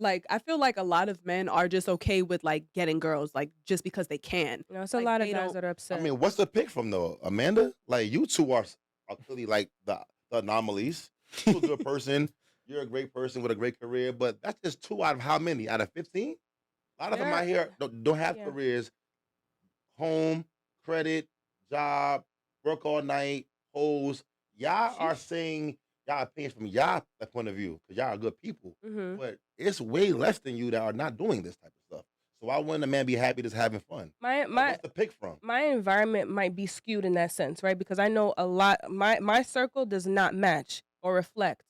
Like, I feel like a lot of men are just okay with, like, getting girls, like, just because they can. You know, it's a Like, lot of they guys don't that are I upset. mean, what's the pick from though, Amanda? Like you two are clearly like the anomalies. You're a good person. You're a great person with a great career, but that's just two out of how many? Out of 15? A lot of them There, out here don't have yeah. careers, home, credit, job, work all night, hoes. Y'all are Sheesh. saying y'all opinions from y'all point of view because y'all are good people, Mhm. but it's way less than you that are not doing this type of stuff. So why wouldn't a man be happy just having fun? My Like, my what's the pick from? my environment might be skewed in that sense, right? Because I know a lot. My circle does not match or reflect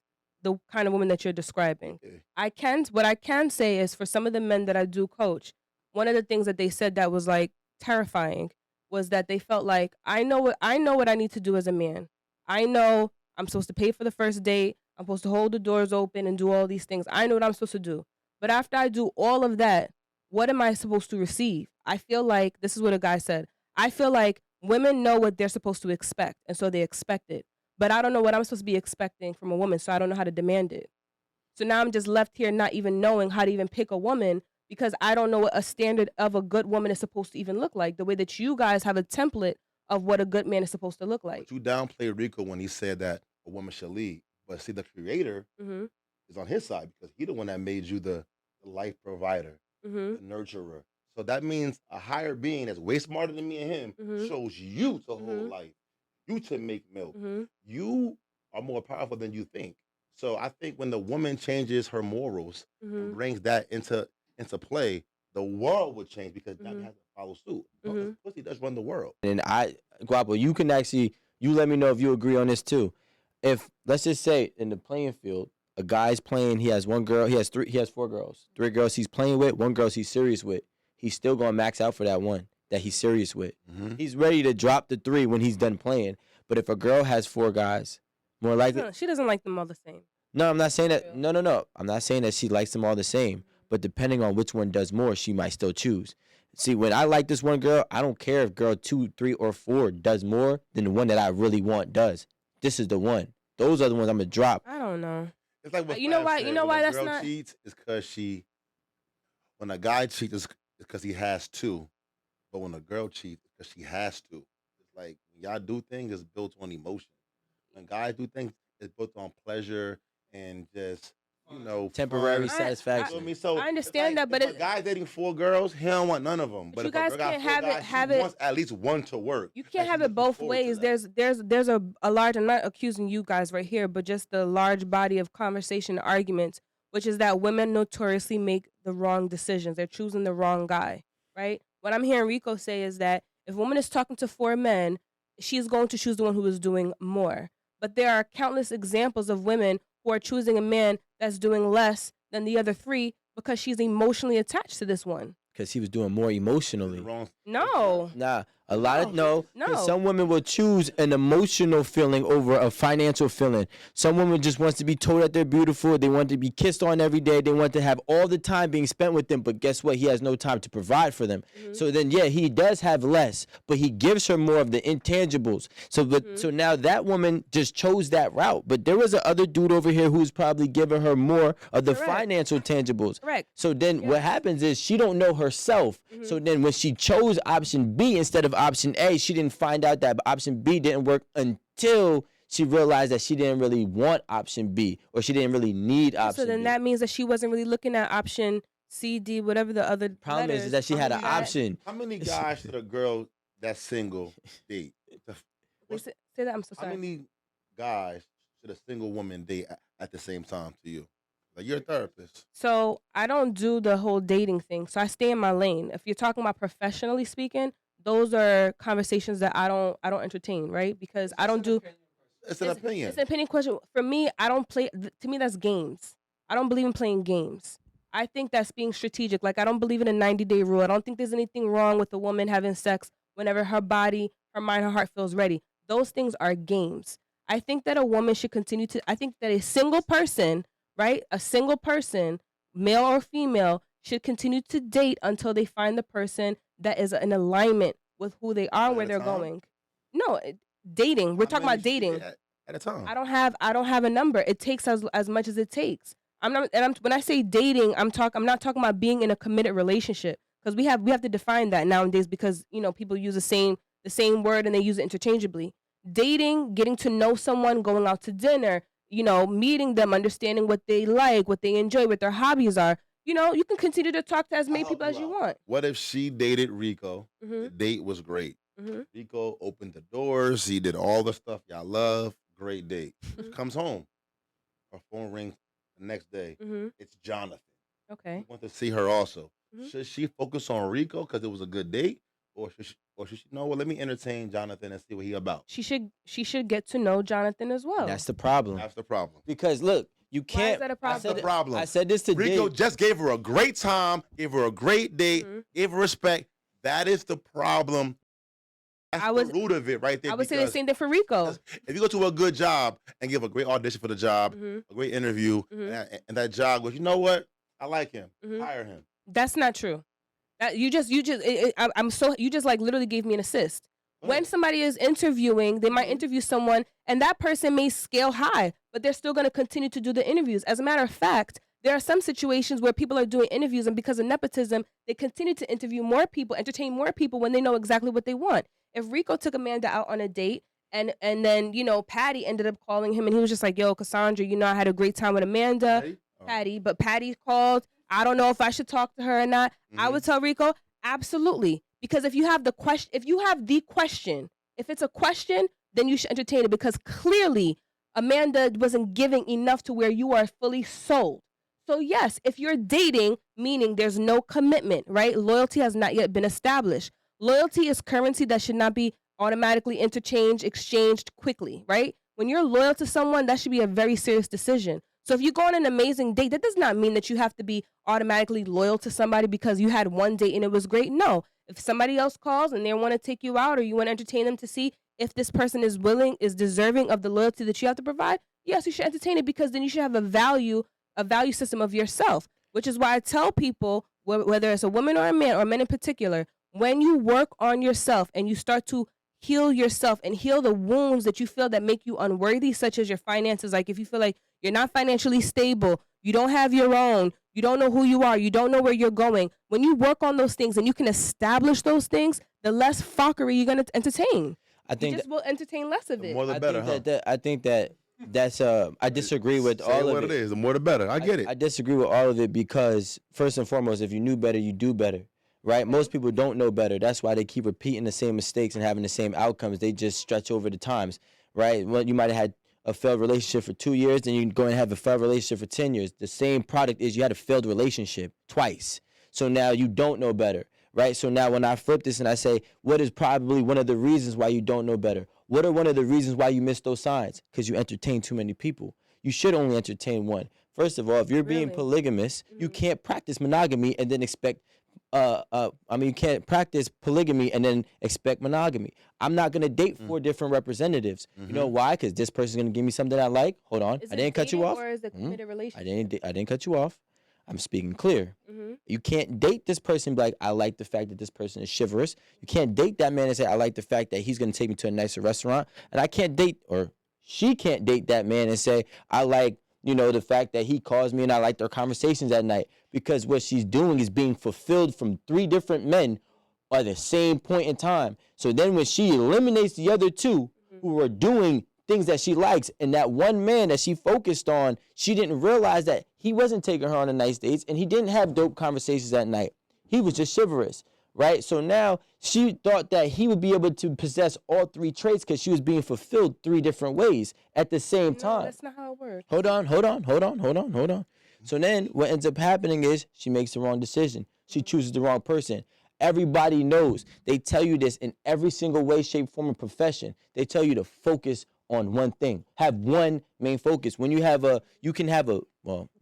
the kind of woman that you're describing. Yeah. What I can say is for some of the men that I do coach, one of the things that they said that was like terrifying was that they felt like I know what I need to do as a man. I know I'm supposed to pay for the first date. I'm supposed to hold the doors open and do all these things. I know what I'm supposed to do. But after I do all of that, what am I supposed to receive? I feel like this is what a guy said. I feel like women know what they're supposed to expect, and so they expect it. But I don't know what I'm supposed to be expecting from a woman, so I don't know how to demand it. So now I'm just left here not even knowing how to even pick a woman because I don't know what a standard of a good woman is supposed to even look like. The way that you guys have a template of what a good man is supposed to look like. But you downplayed Rico when he said that a woman should lead. But see, the creator Mhm. is on his side because he the one that made you the life provider, Mhm. the nurturer. So that means a higher being that's way smarter than me and him Mhm. chose you to hold Mhm. life, you to make milk. Mhm. You are more powerful than you think. So I think when the woman changes her morals and Mhm. brings that into play, the world would change because that Mhm. has to follow suit. Mhm. Pussy does run the world. And Guapo, you can actually, you let me know if you agree on this too. If let's just say in the playing field, a guy's playing, he has one girl, he has four girls, three girls he's playing with, one girl he's serious with. He's still gonna max out for that one that he's serious with. Hmm. He's ready to drop the three when he's done playing. But if a girl has four guys, more likely, She doesn't like them all the same. no, I'm not saying For that. real. No, no, no. I'm not saying that she likes them all the same. But depending on which one does more, she might still choose. See, when I like this one girl, I don't care if girl 2, 3, or 4 does more than the one that I really want does. This is the one. Those are the ones I'm gonna drop. I don't know. It's like what You know Flav why? You said: know when a why that's girl not. cheats, it's because she. When a guy cheats, it's because he has to. But when a girl cheats, it's because she has to. It's like when y'all do things, it's built on emotion. When guys do things, it's built on pleasure and just Temporary fun. I You I feel satisfaction. me? So I it's understand like that, but if a guy dating four girls, he don't want none of them. but But you if a guys girl got can't four guys, she have it. wants at least one to work. You Like can't she have it looking both forward to ways. that. There's a large. I'm not accusing you guys right here, but just the large body of conversation and arguments, which is that women notoriously make the wrong decisions. They're choosing the wrong guy, right? What I'm hearing Rico say is that if a woman is talking to four men, she's going to choose the one who is doing more. But there are countless examples of women who are choosing a man that's doing less than the other three because she's emotionally attached to this one. Because he was doing more Is it the emotionally. wrong? No, Nah, a lot of No, no, because no. some women will choose an emotional feeling over a financial feeling. Some women just wants to be told that they're beautiful. They want to be kissed on every day. They want to have all the time being spent with them. But guess what? He has no time to provide for them. Mhm. So then, yeah, he does have less, but he gives her more of the intangibles. So, Mhm. so now that woman just chose that route. But there was a other dude over here who's probably giving her more of the Correct. financial tangibles. Correct. So then Yeah. what happens is she don't know herself. So Mhm. then when she chose option B instead of option A, she didn't find out that option B didn't work until she realized that she didn't really want option B or she didn't really need Yeah, so option then B. that means that she wasn't really looking at option C, D, whatever the other Problem is letters. that she How had an many That option. how many guys should a girl that's single date? please What's say that. I'm so how sorry. many guys should a single woman date at the same time to you? Like you're a therapist. So I don't do the whole dating thing. So I stay in my lane. If you're talking about professionally speaking, those are conversations that I don't entertain, right? Because I don't do It's an it's opinion. an opinion question. For me, I don't play to me that's games. I don't believe in playing games. I think that's being strategic. Like I don't believe in a 90-day rule. I don't think there's anything wrong with a woman having sex whenever her body, her mind, her heart feels ready. Those things are games. I think that a woman should continue to I think that a single person, right? A single person, male or female, should continue to date until they find the person that is in alignment with who they are and One where at a they're time. going. No, dating. We're How talking many about should you date dating. at a time? I don't have a number. It takes as much as it takes. When I say dating, I'm not talking about being in a committed relationship, because we have to define that nowadays, because people use the same word and they use it interchangeably. Dating, getting to know someone, going out to dinner, meeting them, understanding what they like, what they enjoy, what their hobbies are. You can continue to talk to as many people as you want. What if she dated Rico? Mhm. The date was great. Mhm. Rico opened the doors. He did all the stuff y'all love. Great date. Mhm. Comes home. Her phone rings the next day. Mhm. It's Jonathan. Okay. He wants to see her also. Mhm. Should she focus on Rico because it was a good date? Or should she know, well, let me entertain Jonathan and see what he about? She should get to know Jonathan as well. That's the problem. That's the problem. Because look, you Why is can't. that a That's problem? the problem. I said this today. Rico just gave her a great time, gave her a great date, Mhm. gave her respect. That is the problem. That's the root of it right there. I would say the because same thing for Rico. if you go to a good job and give a great audition for the job, Mhm. a great interview, Mhm. and that job goes, you know what? I like him. Mhm. Hire him. That's not true. That you just you just like literally gave me an assist. When somebody is interviewing, they might interview someone, and that person may scale high, but they're still going to continue to do the interviews. As a matter of fact, there are some situations where people are doing interviews, and because of nepotism, they continue to interview more people, entertain more people when they know exactly what they want. If Rico took Amanda out on a date, and then Patty ended up calling him, and he was just like, "Yo, Cassandra, I had a great time with Amanda." Patty? Oh. Patty, but Patty called. I don't know if I should talk to her or not. I would tell Rico, absolutely. Because if you have the question, if it's a question, then you should entertain it, because clearly Amanda wasn't giving enough to where you are fully sold. So yes, if you're dating, meaning there's no commitment, right? Loyalty has not yet been established. Loyalty is currency that should not be automatically exchanged quickly, right? When you're loyal to someone, that should be a very serious decision. So if you go on an amazing date, that does not mean that you have to be automatically loyal to somebody because you had one date and it was great. No. If somebody else calls and they want to take you out, or you want to entertain them to see if this person is deserving of the loyalty that you have to provide, yes, you should entertain it, because then you should have a value system of yourself, which is why I tell people, whether it's a woman or a man, or men in particular, when you work on yourself and you start to heal yourself and heal the wounds that you feel that make you unworthy, such as your finances. Like if you feel like you're not financially stable, you don't have your own, you don't know who you are, you don't know where you're going. When you work on those things and you can establish those things, the less fuckery you're going to entertain. I think you just will entertain less of The it. more the better, I think that's I disagree with Say all what of it it. is. The more the better. I get it. I disagree with all of it, because first and foremost, if you knew better, you do better, right? Most people don't know better. That's why they keep repeating the same mistakes and having the same outcomes. They just stretch over the times, right? Well, you might have had a failed relationship for 2 years, then you go and have a failed relationship for 10 years. The same product is you had a failed relationship twice. So now you don't know better, right? So now when I flip this and I say, what is probably one of the reasons why you don't know better? What are one of the reasons why you miss those signs? Because you entertain too many people. You should only entertain one. First of all, if you're being Really? polygamous, you can't practice monogamy and then expect you can't practice polygamy and then expect monogamy. I'm not gonna date 4 different representatives. You know why? Because this person's gonna give me something I like. Hold on, Is I it didn't cut you dating, off. or is it committed relationship? I didn't cut you off. I'm speaking clear. You can't date this person and be like, I like the fact that this person is chivalrous. You can't date that man and say, I like the fact that he's gonna take me to a nicer restaurant. And I can't date, or she can't date that man and say, I like, the fact that he calls me and I like their conversations at night. Because what she's doing is being fulfilled from 3 different men at the same point in time. So then when she eliminates the other 2 who are doing things that she likes, and that one man that she focused on, she didn't realize that he wasn't taking her on a nice dates and he didn't have dope conversations at night. He was just chivalrous, right? So now she thought that he would be able to possess all 3 traits because she was being fulfilled 3 different ways at the same time. No, that's not how it works. Hold on. So then what ends up happening is she makes the wrong decision. She chooses the wrong person. Everybody knows. They tell you this in every single way, shape, form, and profession. They tell you to focus on one thing. Have one main focus. When you have in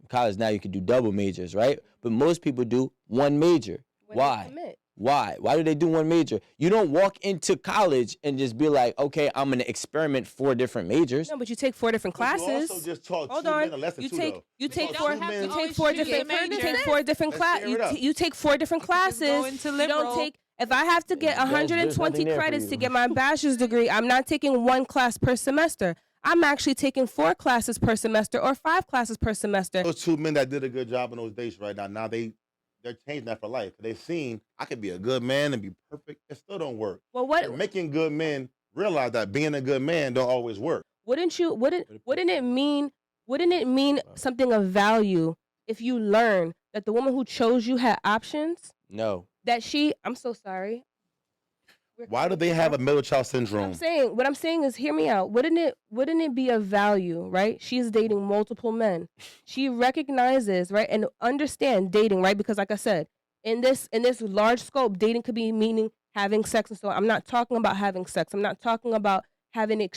college now you can do double majors, right? But most people do one major. When they Why? commit. Why? Why do they do one major? You don't walk into college and just be like, okay, I'm gonna experiment 4 different majors. No, but you take 4 different classes. But you also just taught Hold 2 men on. a lesson You too, take though. you take taught four two men- you take always 4 choose a different major. you take 4 different Let's class clear it up. you take 4 different classes. go into You don't liberal. take. If I have to get There's 120 nothing there for credits you. to get my bachelor's degree, I'm not taking 1 class per semester. I'm actually taking 4 classes per semester or 5 classes per semester. Those 2 men that did a good job on those dates right now, they're changing that for life. They've seen I could be a good man and be perfect. It still don't work. Well, what They're making good men realize that being a good man don't always work. wouldn't it mean something of value if you learn that the woman who chose you had options? No. That I'm so sorry. Why do they have a middle child syndrome? What I'm saying is, hear me out. Wouldn't it be of value, right? She's dating multiple men. She recognizes, right, and understand dating, right? Because like I said, in this large scope, dating could be meaning having sex and so on. I'm not talking about having sex. I'm not talking about having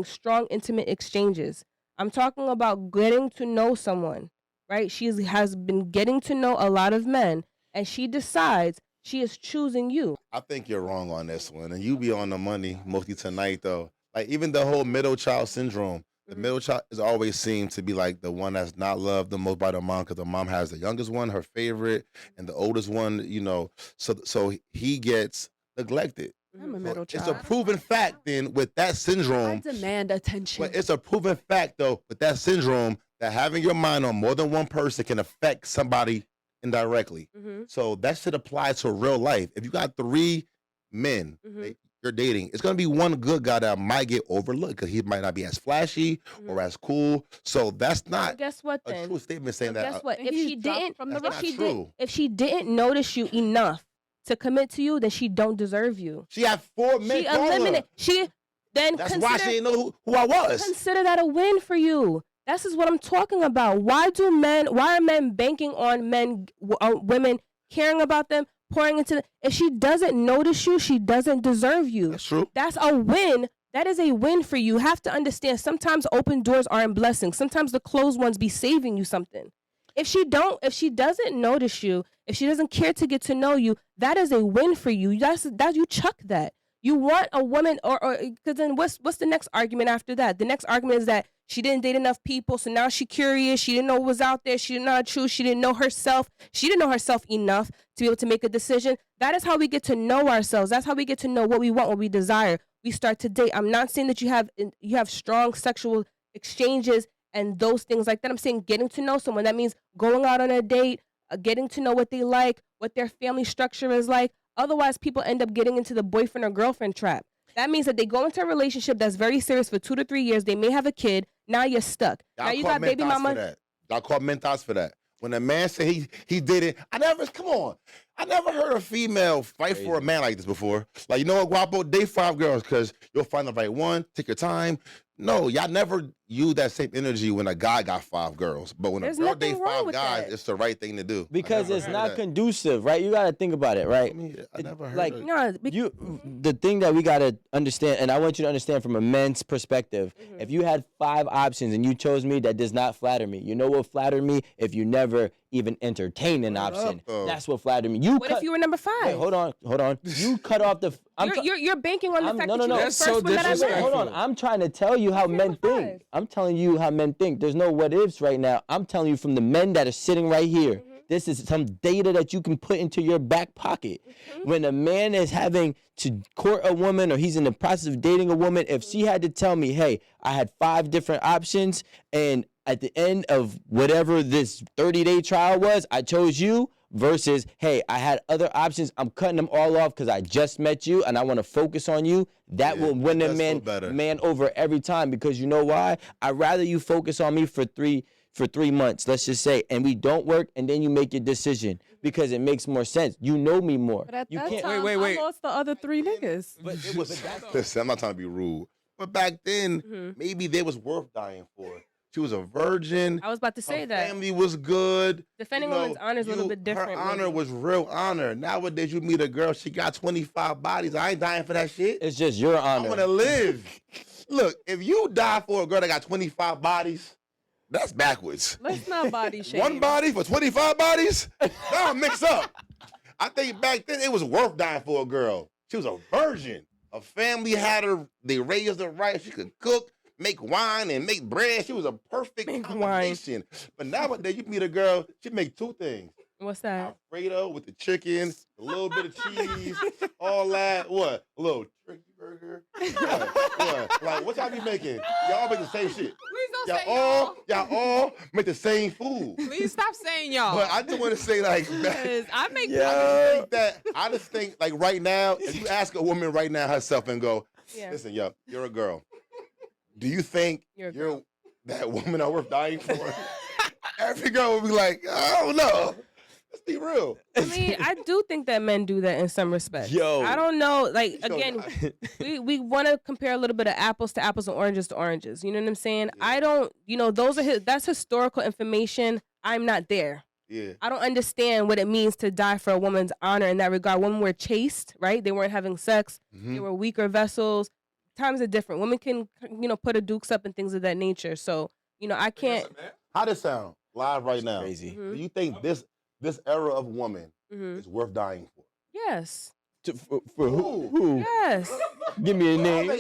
strong intimate exchanges. I'm talking about getting to know someone, right? She has been getting to know a lot of men, and she decides she is choosing you. I think you're wrong on this one, and you be on the money mostly tonight, though. Like even the whole middle child syndrome, the middle child is always seen to be like the one that's not loved the most by the mom because the mom has the youngest one, her favorite, and the oldest one, so he gets neglected. I'm a middle It's child. a proven fact then with that I syndrome. demand attention. But it's a proven fact though with that syndrome that having your mind on more than one person can affect somebody indirectly. So that should apply to real life. If you got 3 men that you're dating, it's gonna be one good guy that might get overlooked because he might not be as flashy or as cool. So that's Well, not guess what a then? true statement saying that. Guess what? And If he's she dropped didn't, from the That's not true. if she didn't notice you enough to commit to you, then she don't deserve you. She had 4 men. She call her. eliminated. That's why she didn't know who I was. Consider that a win for you. This is what I'm talking about. Why are men banking on women caring about them, pouring into them? If she doesn't notice you, she doesn't deserve you. That's true. That's a win. That is a win for you. You have to understand sometimes open doors aren't blessings. Sometimes the closed ones be saving you something. If she doesn't notice you, if she doesn't care to get to know you, that is a win for you. That you chuck that. You want a woman, or because then what's the next argument after that? The next argument is that she didn't date enough people, so now she's curious. She didn't know what was out there. She didn't know the truth. She didn't know herself. She didn't know herself enough to be able to make a decision. That is how we get to know ourselves. That's how we get to know what we want, what we desire. We start to date. I'm not saying that you have strong sexual exchanges and those things like that. I'm saying getting to know someone. That means going out on a date, getting to know what they like, what their family structure is like. Otherwise, people end up getting into the boyfriend or girlfriend trap. That means that they go into a relationship that's very serious for 2 to 3 years. They may have a kid. Now you're stuck. Now you got baby mama. Y'all call mentos for that. When a man say he did it, I never heard a female fight for a man like this before. Like, you know what, Guapo, date 5 girls because you'll find the right one, take your time. No, y'all never use that same energy when a guy got 5 girls. But when There's a girl nothing date wrong 5 with guys, that. it's the right thing to do. Because it's not that. conducive, right? You got to think about it, right? I never heard like, of No, The thing that we got to understand, and I want you to understand from a man's perspective, if you had 5 options and you chose me, that does not flatter me. You know what flattered me? If you never even entertain an option. That's what flattered me. what if you were number 5? Wait, hold on. You cut off the... You're banking on the fact that you were the That's first so one that I met. Hold on. I'm trying to tell you how men think. 5. I'm telling you how men think. There's no what ifs right now. I'm telling you from the men that are sitting right here. This is some data that you can put into your back pocket. When a man is having to court a woman or he's in the process of dating a woman, if she had to tell me, hey, I had 5 different options and at the end of whatever this 30-day trial was, I chose you, versus, hey, I had other options. I'm cutting them all off because I just met you and I want to focus on you. That will win a man over every time, because you know why? I'd rather you focus on me for 3 months, let's just say, and we don't work, and then you make your decision because it makes more sense. You know me more. But at You that can't time, wait. I lost the other 3 niggas. But it was. Listen, I'm not trying to be rude, but back then, maybe they was worth dying for. She was a virgin. I was about to say her that. family was good. Defending women's honor is a little bit different. Her honor maybe. was real honor. Nowadays, you meet a girl, she got 25 bodies. I ain't dying for that shit. It's just your I honor. want to live. Look, if you die for a girl that got 25 bodies, that's backwards. Let's not body shame. 1 body for 25 bodies? That'll mix up. I think back then it was worth dying for a girl. She was a virgin. A family had her, they raised her right. She could cook, make wine, and make bread. She was a perfect combination. But nowadays, you meet a girl, she make 2 things. What's that? Alfredo with the chicken, a little bit of cheese, all that. What? A little turkey burger. What? Like, what y'all be making? Y'all make the same shit. Please don't say y'all. Y'all all make the same food. Please stop saying y'all. But I just want to say, like, I make I just think, like, right now, if you ask a woman right now herself and go, Yeah. listen, yo, you're a girl. Do you think You're that woman are worth dying for? Every girl would be like, I don't know. Let's be real. I mean, I do think that men do that in some respects. Yo. I don't know. Like, Yo, again, we want to compare a little bit of apples to apples and oranges to oranges. You know what I'm saying? I don't, that's historical information. I'm not there. Yeah. I don't understand what it means to die for a woman's honor in that regard. Women were chaste, right? They weren't having sex. Mm-hmm. They were weaker vessels. Times are different. Women can, put a dukes up and things of that nature. So, I can't. How does sound live right now? Crazy. Do you think this era of woman is worth dying for? Yes. For who? Yes. Give me a name.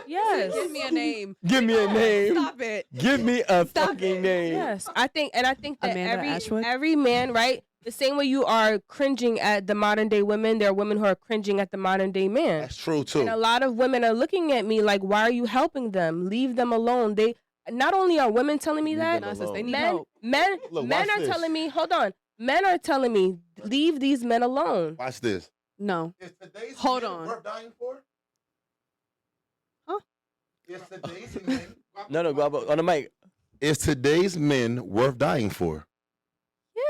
Yes. Give me a name. Give me a name. Stop it. Give me a fucking name. Yes. I think that Amanda Ashwood? every man, right? The same way you are cringing at the modern day women, there are women who are cringing at the modern day man. That's true too. And a lot of women are looking at me like, why are you helping them? Leave them alone. They not only are women telling me that, They need men help. Look, men watch are this. telling me, hold on. Men are telling me, leave these men alone. Watch this. No. Is today's Hold men on. worth dying for? Huh? Is today's men No, go up on the mic. Is today's men worth dying for?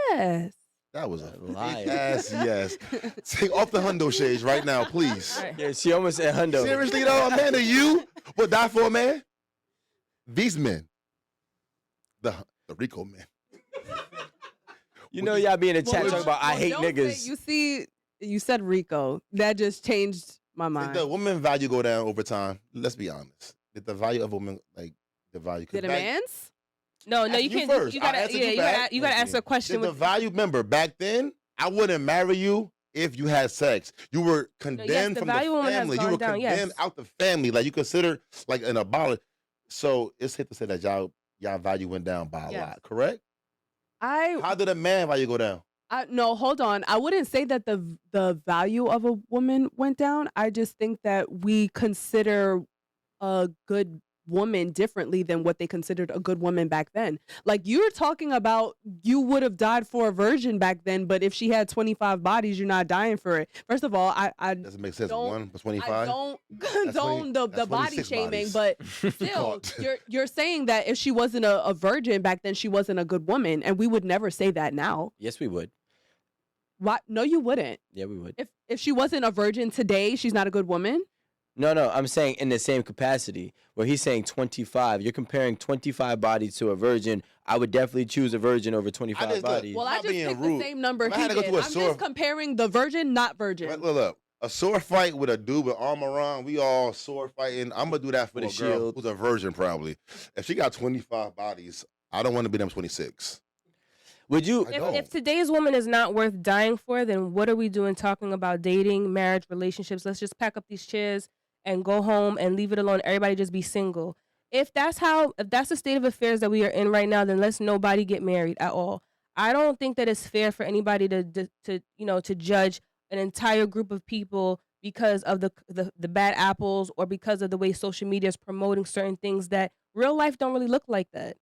Yes. That was a Lie. yes. Take off the hundo shades right now, please. Right. Yeah, she almost said hundo. Seriously though, Amanda, you would die for a man? These men, the Rico men. You know y'all be in the chat Well, talking about I hate don't say- niggas. you see, you said Rico. That just changed my Did mind. the woman value go down over time? Let's be honest. Did the value of a woman the value? 'cause Did a back- man's? No, Ask you you can't. first. You I'll gotta, answer yeah, you you back. gotta, you gotta answer a question. Did the With, value member back then? I wouldn't marry you if you had sex. You were condemned the from value the woman has family. You gone were down, condemned yes. out the family. Like you considered like an abolish. So it's safe to say that y'all value went down by a Yes. lot. Correct? I How did a man value go down? no, hold on. I wouldn't say that the value of a woman went down. I just think that we consider a good woman differently than what they considered a good woman back then. Like you're talking about, you would have died for a virgin back then, but if she had 25 bodies, you're not dying for it. First of all, I Doesn't make sense. don't- 1 for I 25. don't That's condone the that's body 26 shaming, bodies. but still, you're saying that if she wasn't a virgin back then, she wasn't a good woman, and we would never say that now. Yes, we would. Why? No, you wouldn't. Yeah, we would. If she wasn't a virgin today, she's not a good woman. No, I'm saying in the same capacity where he's saying 25. You're comparing 25 bodies to a virgin. I would definitely choose a virgin over 25 just- look, bodies. Well, I not just being picked rude. the same number If I he had to go did. to a I'm store- just comparing the virgin, not virgin. Look. A sword fight with a dude with armor on, we all sword fighting. I'm gonna do that for With a a girl shield. who's a virgin, probably. If she got 25 bodies, I don't want to be them 26. Would you? I don't. if today's woman is not worth dying for, then what are we doing talking about dating, marriage, relationships? Let's just pack up these chairs and go home and leave it alone. Everybody just be single. If that's the state of affairs that we are in right now, then let's nobody get married at all. I don't think that it's fair for anybody to judge an entire group of people because of the bad apples or because of the way social media is promoting certain things that real life don't really look like that.